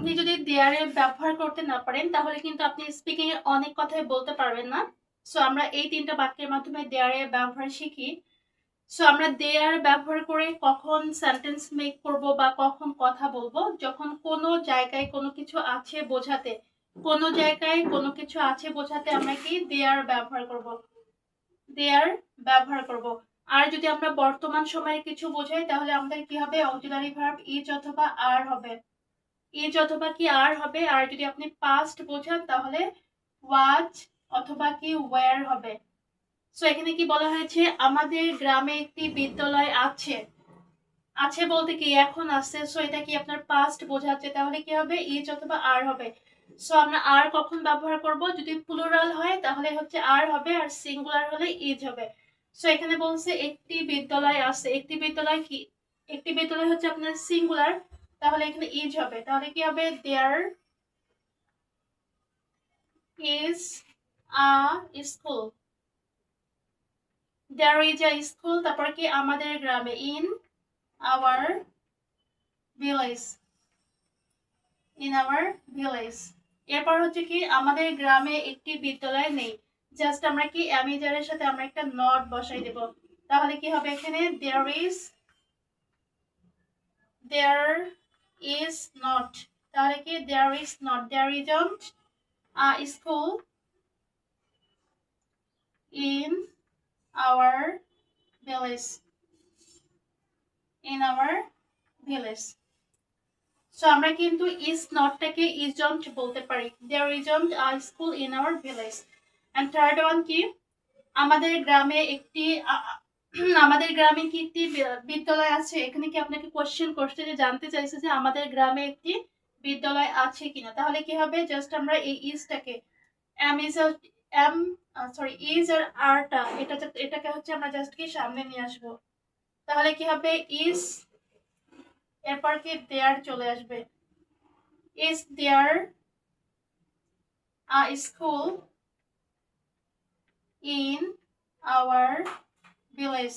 আপনি যদি দেয়ারে ব্যবহার করতে না পারেন তাহলে কিন্তু আপনি স্পিকিং এ অনেক কথাই বলতে পারবেন না। সো আমরা এই ৩টা বাক্যের মাধ্যমে দেয়ারে ব্যবহার শিখি। সো আমরা দেয়ার ব্যবহার করে কখন সেন্টেন্স মেক করব বা কখন কথা বলবো, যখন কোনো জায়গায় কোনো কিছু আছে বোঝাতে, কোনো জায়গায় কোনো কিছু আছে বোঝাতে আমরা কি দেয়ার ব্যবহার করব, দেয়ার ব্যবহার করব। আর যদি আমরা বর্তমান সময়ে কিছু বোঝাই তাহলে আমাদের কি হবে, অক্সিলারি ভার্ব ইজ অথবা আর হবে, ইজ অথবা কি আর হবে। আর যদি আপনি পাস্ট বোঝান তাহলে ওয়াজ অথবা কি ওয়্যার হবে। সো এখানে কি বলা হয়েছে, আমাদের গ্রামে একটি বিদ্যালয় আছে, আছে বলতে কি এখন আছে। সো এটা কি আপনার পাস্ট বোঝাচ্ছে, তাহলে কি হবে, ইজ অথবা আর হবে। সো আমরা আর কখন ব্যবহার করব, যদি প্লুরাল হয় তাহলে হচ্ছে আর হবে, আর সিঙ্গুলার হলে ইজ হবে। সো এখানে বলছে একটি বিদ্যালয় আছে, একটি বিদ্যালয় কি, একটি বিদ্যালয় হচ্ছে আপনার সিঙ্গুলার, তাহলে এখানে ইজ হবে। তাহলে কি হবে, there is a school, there is a school, তারপর কি আমাদের গ্রামে, in our village, in our village. এরপর হচ্ছে কি আমাদের গ্রামে একটি বিদ্যালয় নেই, জাস্ট আমরা কি অ্যামিজারের সাথে আমরা একটা নট বসাই দেব, তাহলে কি হবে এখানে, দেয়ার ইজ নট, তাহলে কি there is not, there isn't a school in our village, in our village. So আমরা কিন্তু ইজ নটটাকে ইজন্ট বলতে পারি, there isn't a school in our village. And third one কি, আমাদের গ্রামে একটি আমাদের গ্রামে কি একটি বিদ্যালয় আছে, এখানে কি আপনাকে কোশ্চেন করছে, যে জানতে চাইছে যে আমাদের গ্রামে একটি বিদ্যালয় আছে কিনা, তাহলে কি হবে, জাস্ট আমরা এই ইজটাকে am is am sorry is are আরটা এটাকে হচ্ছে আমরা জাস্ট কি সামনে নিয়ে আসবো, তাহলে কি হবে, ইজ এরপর কি দেয়ার চলে আসবে, is there a school in our village,